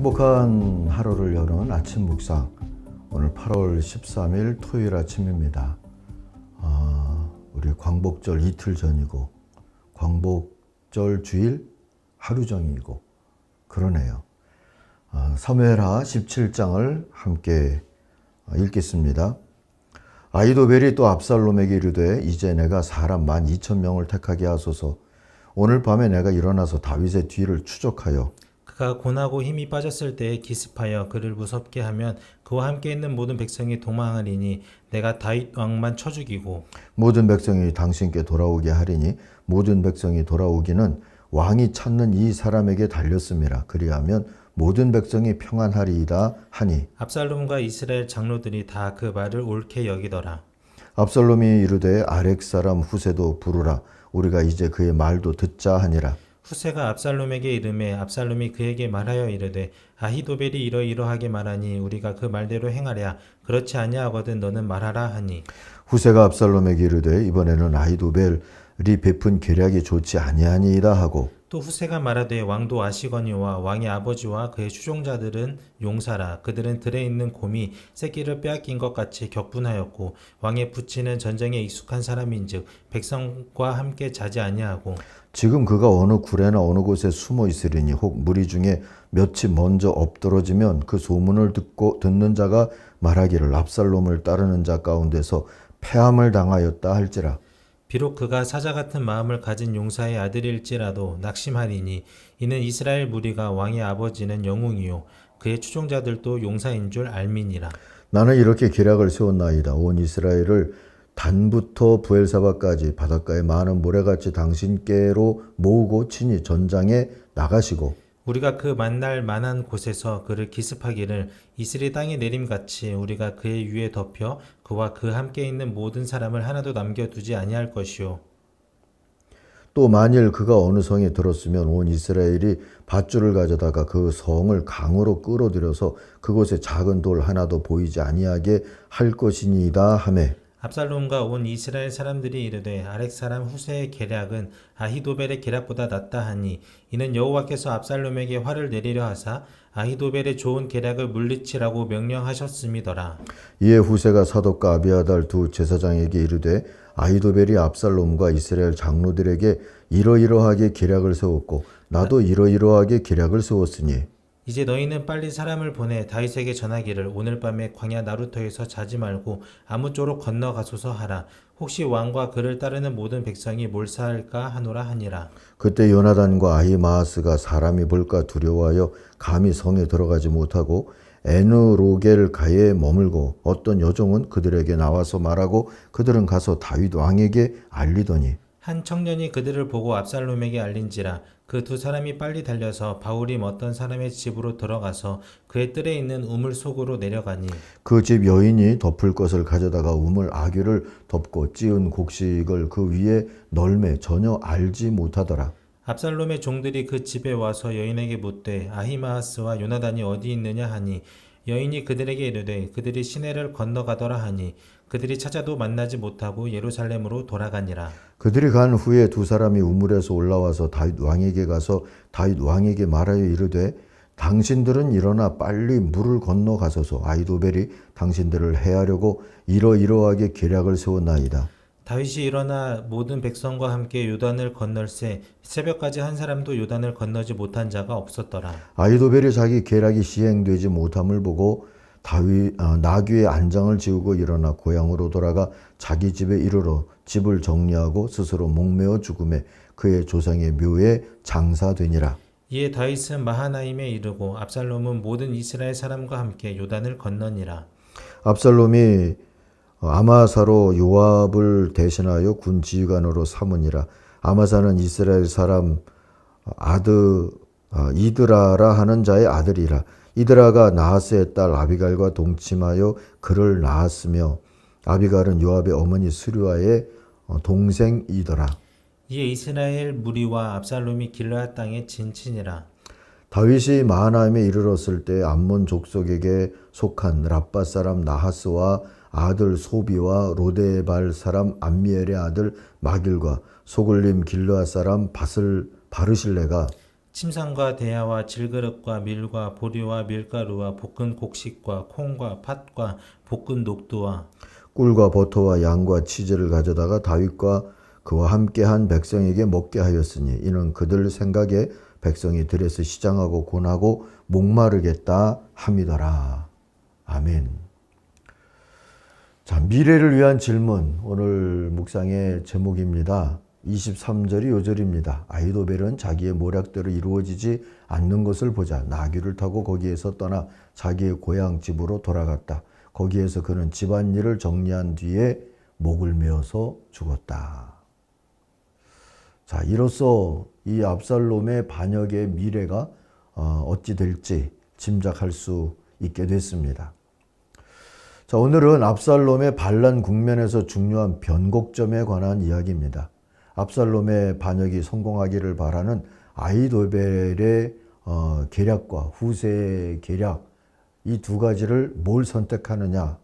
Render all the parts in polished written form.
행복한 하루를 여는 아침 묵상. 오늘 8월 13일 토요일 아침입니다. 우리 광복절 이틀 전이고 광복절 주일 하루 전이고 그러네요. 사무엘하 17장을 함께 읽겠습니다. 아히도벨이 또 압살롬에게 이르되 이제 내가 사람 12,000명을 택하게 하소서. 오늘 밤에 내가 일어나서 다윗의 뒤를 추적하여 그가 고나고 힘이 빠졌을 때에 기습하여 그를 무섭게 하면 그와 함께 있는 모든 백성이 도망하리니 내가 다윗 왕만 쳐 죽이고 모든 백성이 당신께 돌아오게 하리니 모든 백성이 돌아오기는 왕이 찾는 이 사람에게 달렸음이라. 그리하면 모든 백성이 평안하리이다 하니 압살롬과 이스라엘 장로들이 다 그 말을 옳게 여기더라. 압살롬이 이르되 아렉 사람 후세도 부르라. 우리가 이제 그의 말도 듣자 하니라. 후세가 압살롬에게 이르매 압살롬이 그에게 말하여 이르되 아히도벨이 이러이러하게 말하니 우리가 그 말대로 행하랴. 그렇지 아니하거든 너는 말하라 하니 후세가 압살롬에게 이르되 이번에는 아히도벨이 베푼 계략이 좋지 아니하니이다 하고 또 후세가 말하되 왕도 아시거니와 왕의 아버지와 그의 추종자들은 용사라. 그들은 들에 있는 곰이 새끼를 빼앗긴 것 같이 격분하였고 왕의 부친은 전쟁에 익숙한 사람인즉 백성과 함께 자지 아니하고 지금 그가 어느 굴에나 어느 곳에 숨어 있으리니 혹 무리 중에 몇이 먼저 엎드러지면 그 소문을 듣는 자가 말하기를 압살롬을 따르는 자 가운데서 패함을 당하였다 할지라. 비록 그가 사자 같은 마음을 가진 용사의 아들일지라도 낙심하리니 이는 이스라엘 무리가 왕의 아버지는 영웅이요 그의 추종자들도 용사인 줄 알미니라. 나는 이렇게 계략을 세웠나이다. 온 이스라엘을 단부터 부엘사바까지 바닷가의 많은 모래같이 당신께로 모으고 친히 전장에 나가시고 우리가 그 만날 만한 곳에서 그를 기습하기를 이슬이 땅에 내림같이 우리가 그의 위에 덮여 그와 그 함께 있는 모든 사람을 하나도 남겨두지 아니할 것이요. 또 만일 그가 어느 성에 들었으면 온 이스라엘이 밧줄을 가져다가 그 성을 강으로 끌어들여서 그곳에 작은 돌 하나도 보이지 아니하게 할 것이니이다 하매 압살롬과 온 이스라엘 사람들이 이르되 아렉 사람 후세의 계략은 아히도벨의 계략보다 낫다 하니 이는 여호와께서 압살롬에게 화를 내리려 하사 아히도벨의 좋은 계략을 물리치라고 명령하셨음이더라. 이에 후세가 사독과 아비아달 두 제사장에게 이르되 아히도벨이 압살롬과 이스라엘 장로들에게 이러이러하게 계략을 세웠고 나도 이러이러하게 계략을 세웠으니 이제 너희는 빨리 사람을 보내 다윗에게 전하기를 오늘 밤에 광야 나루터에서 자지 말고 아무쪼록 건너가소서 하라. 혹시 왕과 그를 따르는 모든 백성이 몰사할까 하노라 하니라. 그때 요나단과 아히마아스가 사람이 볼까 두려워하여 감히 성에 들어가지 못하고 에느로겔가에 머물고 어떤 여종은 그들에게 나와서 말하고 그들은 가서 다윗 왕에게 알리더니 한 청년이 그들을 보고 압살롬에게 알린지라. 그 두 사람이 빨리 달려서 바울임 어떤 사람의 집으로 들어가서 그의 뜰에 있는 우물 속으로 내려가니 그 집 여인이 덮을 것을 가져다가 우물 아귀를 덮고 찌은 곡식을 그 위에 널매 전혀 알지 못하더라. 압살롬의 종들이 그 집에 와서 여인에게 묻되 아히마아스와 요나단이 어디 있느냐 하니 여인이 그들에게 이르되 그들이 시내를 건너가더라 하니 그들이 찾아도 만나지 못하고 예루살렘으로 돌아가니라. 그들이 간 후에 두 사람이 우물에서 올라와서 다윗 왕에게 가서 다윗 왕에게 말하여 이르되 당신들은 일어나 빨리 물을 건너가소서. 아히도벨이 당신들을 해하려고 이러이러하게 계략을 세웠나이다. 다윗이 일어나 모든 백성과 함께 요단을 건널새 새벽까지 한 사람도 요단을 건너지 못한 자가 없었더라. 아히도벨이 자기 계략이 시행되지 못함을 보고 다윗 나귀의 안장을 지우고 일어나 고향으로 돌아가 자기 집에 이르러 집을 정리하고 스스로 목매어 죽음에 그의 조상의 묘에 장사되니라. 이에 다윗은 마하나임에 이르고 압살롬은 모든 이스라엘 사람과 함께 요단을 건너니라. 압살롬이 아마사로 요압을 대신하여 군 지휘관으로 삼으니라. 아마사는 이스라엘 사람 이드라라 하는 자의 아들이라. 이드라가 나하스의 딸 아비갈과 동침하여 그를 낳았으며 아비갈은 요압의 어머니 스류아의 동생이더라. 이에 이스라엘 무리와 압살롬이 길르앗 땅에 진친이라. 다윗이 마하나임에 이르렀을 때 암몬 족속에게 속한 랍바 사람 나하스와 아들 소비와 로데발 사람 암미엘의 아들 마길과 소글림 길르앗 사람 바르실레가 침상과 대야와 질그릇과 밀과 보리와 밀가루와 볶은 곡식과 콩과 팥과 볶은 녹두와 꿀과 버터와 양과 치즈를 가져다가 다윗과 그와 함께한 백성에게 먹게 하였으니 이는 그들 생각에 백성이 들에서 시장하고 곤하고 목마르겠다 함이더라. 아멘. 자, 미래를 위한 질문, 오늘 묵상의 제목입니다. 23절이 요절입니다. 아히도벨은 자기의 모략대로 이루어지지 않는 것을 보자 나귀를 타고 거기에서 떠나 자기의 고향 집으로 돌아갔다. 거기에서 그는 집안일을 정리한 뒤에 목을 메어서 죽었다. 자, 이로써 이 압살롬의 반역의 미래가 어찌 될지 짐작할 수 있게 됐습니다. 자, 오늘은 압살롬의 반란 국면에서 중요한 변곡점에 관한 이야기입니다. 압살롬의 반역이 성공하기를 바라는 아히도벨의 계략과 후세의 계략, 이 두 가지를 뭘 선택하느냐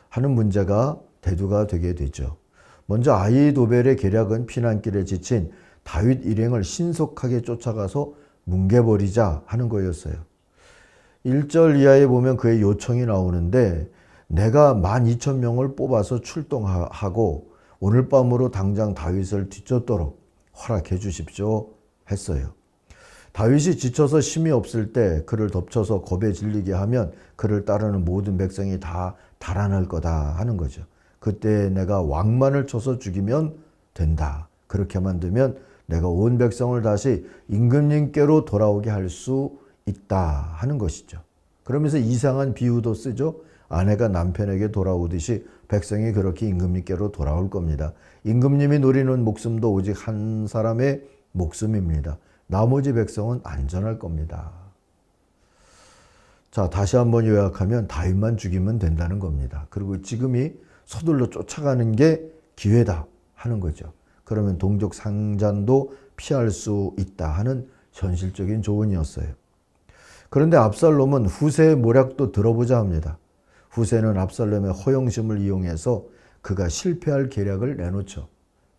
하는 문제가 대두가 되게 되죠. 먼저 아히도벨의 계략은 피난길에 지친 다윗 일행을 신속하게 쫓아가서 뭉개버리자 하는 거였어요. 1절 이하에 보면 그의 요청이 나오는데 내가 12,000명을 뽑아서 출동하고 오늘 밤으로 당장 다윗을 뒤쫓도록 허락해 주십시오 했어요. 다윗이 지쳐서 힘이 없을 때 그를 덮쳐서 겁에 질리게 하면 그를 따르는 모든 백성이 다 달아날 거다 하는 거죠. 그때 내가 왕만을 쳐서 죽이면 된다. 그렇게 만들면 내가 온 백성을 다시 임금님께로 돌아오게 할 수 있다 하는 것이죠. 그러면서 이상한 비유도 쓰죠. 아내가 남편에게 돌아오듯이 백성이 그렇게 임금님께로 돌아올 겁니다. 임금님이 노리는 목숨도 오직 한 사람의 목숨입니다. 나머지 백성은 안전할 겁니다. 자, 다시 한번 요약하면 다윗만 죽이면 된다는 겁니다. 그리고 지금이 서둘러 쫓아가는 게 기회다 하는 거죠. 그러면 동족 상잔도 피할 수 있다 하는 현실적인 조언이었어요. 그런데 압살롬은 후세의 모략도 들어보자 합니다. 후세는 압살롬의 허영심을 이용해서 그가 실패할 계략을 내놓죠.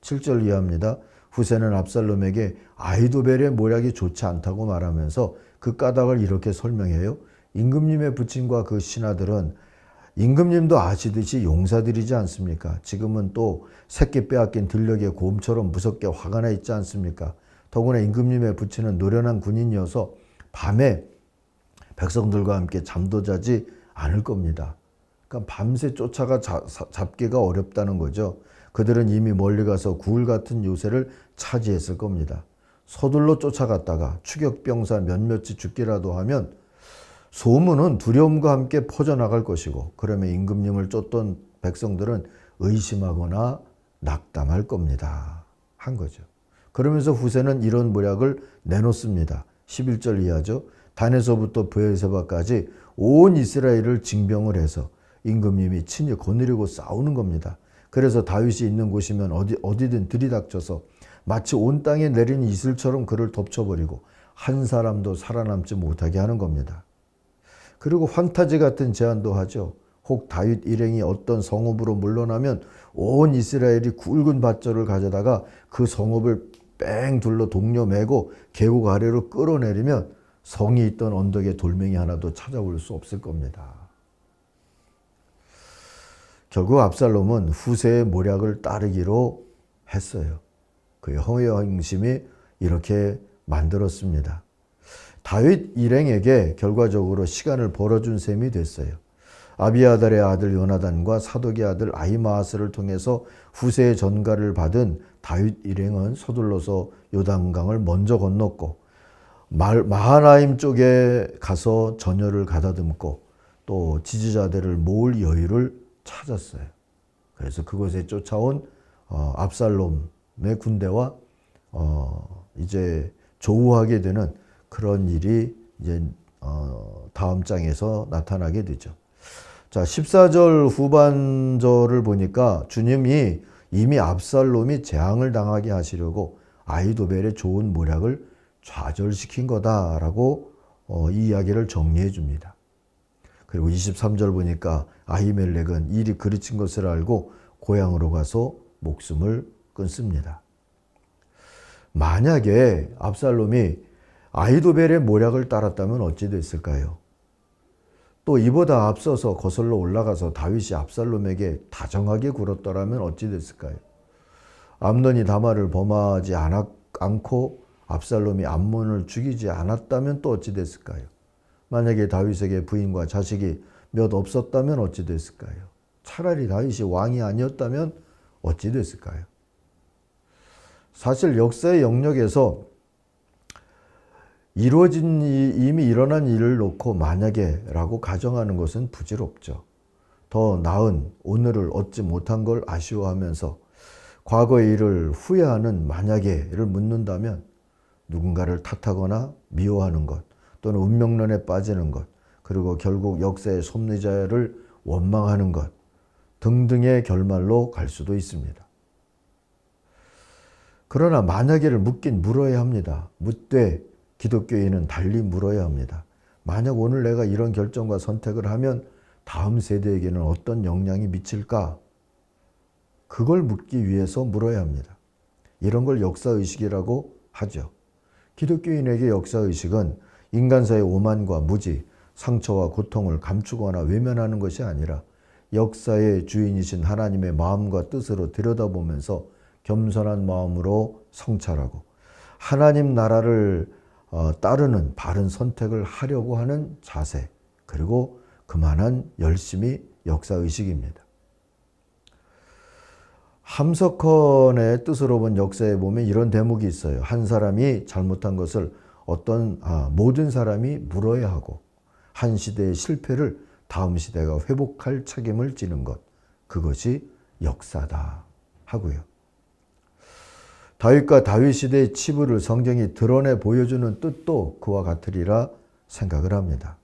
7절 이하입니다. 후세는 압살롬에게 아히도벨의 모략이 좋지 않다고 말하면서 그 까닭을 이렇게 설명해요. 임금님의 부친과 그 신하들은 임금님도 아시듯이 용사들이지 않습니까? 지금은 또 새끼 빼앗긴 들녘의 곰처럼 무섭게 화가 나 있지 않습니까? 더구나 임금님의 부친은 노련한 군인이어서 밤에 백성들과 함께 잠도 자지 않을 겁니다. 그러니까 밤새 쫓아가 잡기가 어렵다는 거죠. 그들은 이미 멀리 가서 구울 같은 요새를 차지했을 겁니다. 서둘러 쫓아갔다가 추격병사 몇몇이 죽기라도 하면 소문은 두려움과 함께 퍼져나갈 것이고 그러면 임금님을 쫓던 백성들은 의심하거나 낙담할 겁니다. 한 거죠. 그러면서 후세는 이런 모략을 내놓습니다. 11절 이하죠. 단에서부터 브에세바까지 온 이스라엘을 징병을 해서 임금님이 친히 거느리고 싸우는 겁니다. 그래서 다윗이 있는 곳이면 어디든 들이닥쳐서 마치 온 땅에 내리는 이슬처럼 그를 덮쳐버리고 한 사람도 살아남지 못하게 하는 겁니다. 그리고 환타지 같은 제안도 하죠. 혹 다윗 일행이 어떤 성읍으로 물러나면 온 이스라엘이 굵은 밧줄을 가져다가 그 성읍을 뺑 둘러 동료 매고 계곡 아래로 끌어내리면 성이 있던 언덕에 돌멩이 하나도 찾아올 수 없을 겁니다. 결국 압살롬은 후세의 모략을 따르기로 했어요. 그의 허영심이 이렇게 만들었습니다. 다윗 일행에게 결과적으로 시간을 벌어준 셈이 됐어요. 아비아달의 아들 요나단과 사독의 아들 아히마아스를 통해서 후세의 전가를 받은 다윗 일행은 서둘러서 요단강을 먼저 건넜고 마하나임 쪽에 가서 전열을 가다듬고 또 지지자들을 모을 여유를 찾았어요. 그래서 그곳에 쫓아온 압살롬의 군대와 이제 조우하게 되는 그런 일이 이제 다음 장에서 나타나게 되죠. 자, 14절 후반절을 보니까 주님이 이미 압살롬이 재앙을 당하게 하시려고 아히도벨의 좋은 모략을 좌절시킨 거다라고 이 이야기를 정리해 줍니다. 그리고 23절 보니까 아히멜렉은 일이 그르친 것을 알고 고향으로 가서 목숨을 끊습니다. 만약에 압살롬이 아히도벨의 모략을 따랐다면 어찌 됐을까요? 또 이보다 앞서서 거슬러 올라가서 다윗이 압살롬에게 다정하게 굴었더라면 어찌 됐을까요? 암논이 다말을 범하지 않고 압살롬이 암논을 죽이지 않았다면 또 어찌 됐을까요? 만약에 다윗에게 부인과 자식이 몇 없었다면 어찌 됐을까요? 차라리 다윗이 왕이 아니었다면 어찌 됐을까요? 사실 역사의 영역에서 이미 일어난 일을 놓고 만약에 라고 가정하는 것은 부질없죠. 더 나은 오늘을 얻지 못한 걸 아쉬워하면서 과거의 일을 후회하는 만약에를 묻는다면 누군가를 탓하거나 미워하는 것 또는 운명론에 빠지는 것 그리고 결국 역사의 섭리자를 원망하는 것 등등의 결말로 갈 수도 있습니다. 그러나 만약에를 묻긴 물어야 합니다. 묻되 기독교인은 달리 물어야 합니다. 만약 오늘 내가 이런 결정과 선택을 하면 다음 세대에게는 어떤 영향이 미칠까? 그걸 묻기 위해서 물어야 합니다. 이런 걸 역사의식이라고 하죠. 기독교인에게 역사의식은 인간사의 오만과 무지, 상처와 고통을 감추거나 외면하는 것이 아니라 역사의 주인이신 하나님의 마음과 뜻으로 들여다보면서 겸손한 마음으로 성찰하고 하나님 나라를 따르는 바른 선택을 하려고 하는 자세 그리고 그만한 열심이 역사의식입니다. 함석헌의 뜻으로 본 역사에 보면 이런 대목이 있어요. 한 사람이 잘못한 것을 모든 사람이 물어야 하고 한 시대의 실패를 다음 시대가 회복할 책임을 지는 것 그것이 역사다 하고요. 다윗과 다윗 시대의 치부를 성경이 드러내 보여주는 뜻도 그와 같으리라 생각을 합니다.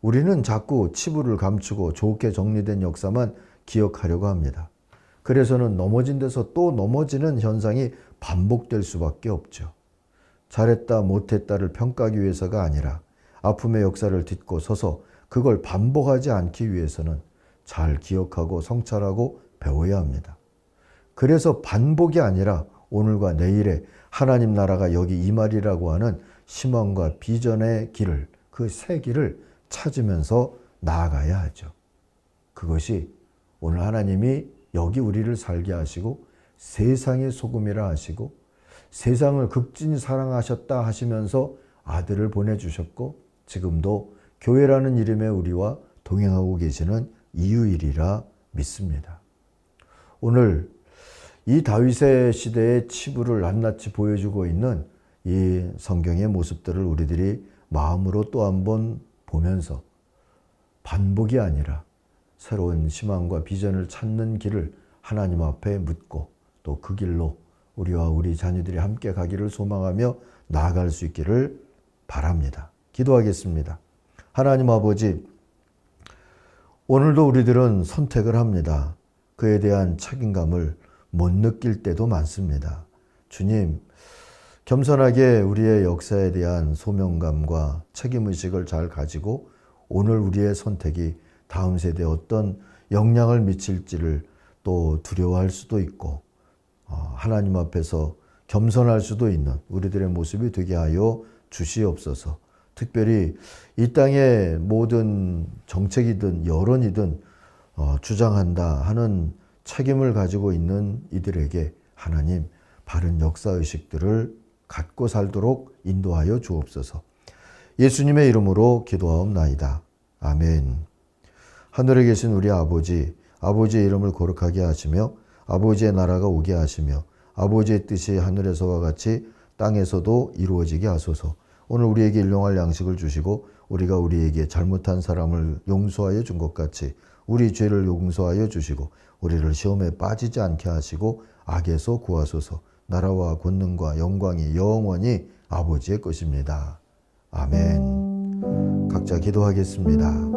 우리는 자꾸 치부를 감추고 좋게 정리된 역사만 기억하려고 합니다. 그래서는 넘어진 데서 또 넘어지는 현상이 반복될 수밖에 없죠. 잘했다 못했다를 평가하기 위해서가 아니라 아픔의 역사를 딛고 서서 그걸 반복하지 않기 위해서는 잘 기억하고 성찰하고 배워야 합니다. 그래서 반복이 아니라 오늘과 내일의 하나님 나라가 여기 이 말이라고 하는 희망과 비전의 길을 그 새 길을 찾으면서 나아가야 하죠. 그것이 오늘 하나님이 여기 우리를 살게 하시고 세상의 소금이라 하시고 세상을 극진히 사랑하셨다 하시면서 아들을 보내주셨고 지금도 교회라는 이름의 우리와 동행하고 계시는 이유이리라 믿습니다. 오늘 이 다윗의 시대의 치부를 낱낱이 보여주고 있는 이 성경의 모습들을 우리들이 마음으로 또 한번 보면서 반복이 아니라 새로운 희망과 비전을 찾는 길을 하나님 앞에 묻고 또 그 길로 우리와 우리 자녀들이 함께 가기를 소망하며 나아갈 수 있기를 바랍니다. 기도하겠습니다. 하나님 아버지, 오늘도 우리들은 선택을 합니다. 그에 대한 책임감을 못 느낄 때도 많습니다. 주님, 겸손하게 우리의 역사에 대한 소명감과 책임의식을 잘 가지고 오늘 우리의 선택이 다음 세대에 어떤 영향을 미칠지를 또 두려워할 수도 있고 하나님 앞에서 겸손할 수도 있는 우리들의 모습이 되게 하여 주시옵소서. 특별히 이 땅의 모든 정책이든 여론이든 주장한다 하는 책임을 가지고 있는 이들에게 하나님 바른 역사의식들을 갖고 살도록 인도하여 주옵소서. 예수님의 이름으로 기도하옵나이다. 아멘. 하늘에 계신 우리 아버지, 아버지의 이름을 거룩하게 하시며 아버지의 나라가 오게 하시며 아버지의 뜻이 하늘에서와 같이 땅에서도 이루어지게 하소서. 오늘 우리에게 일용할 양식을 주시고 우리가 우리에게 잘못한 사람을 용서하여 준 것 같이 우리 죄를 용서하여 주시고 우리를 시험에 빠지지 않게 하시고 악에서 구하소서. 나라와 권능과 영광이 영원히 아버지의 것입니다. 아멘. 각자 기도하겠습니다.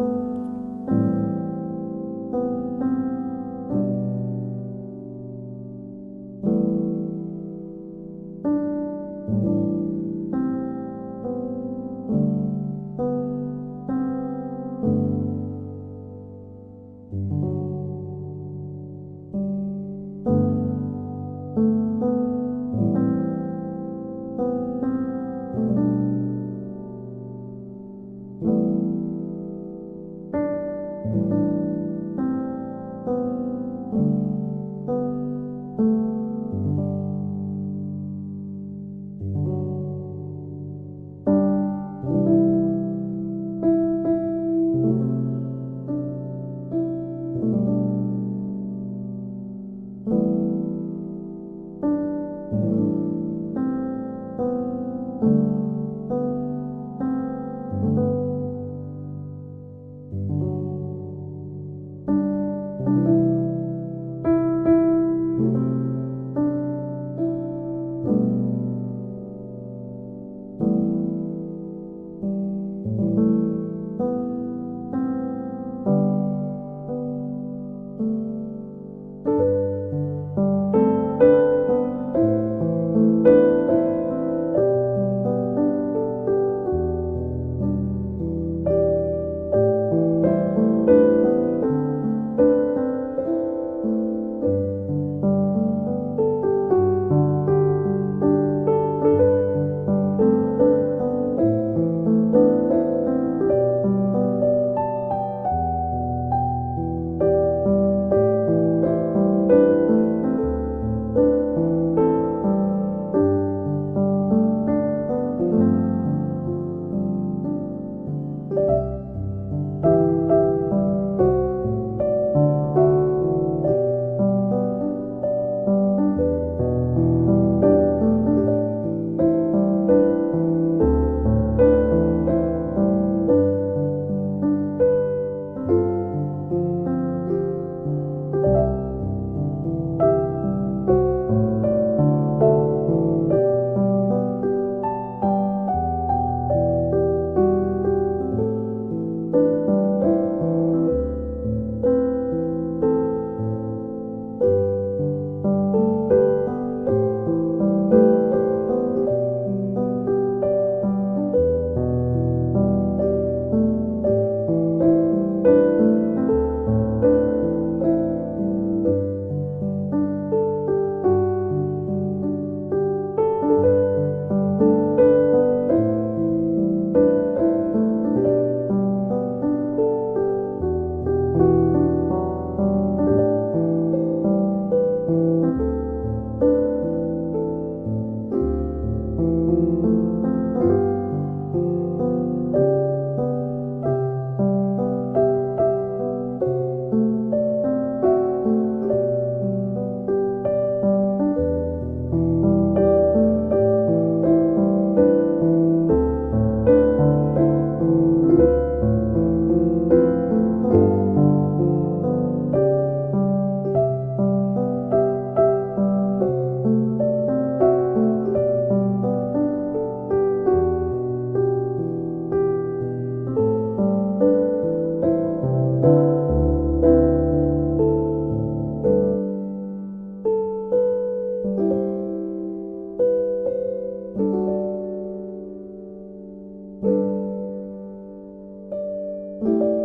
아멘.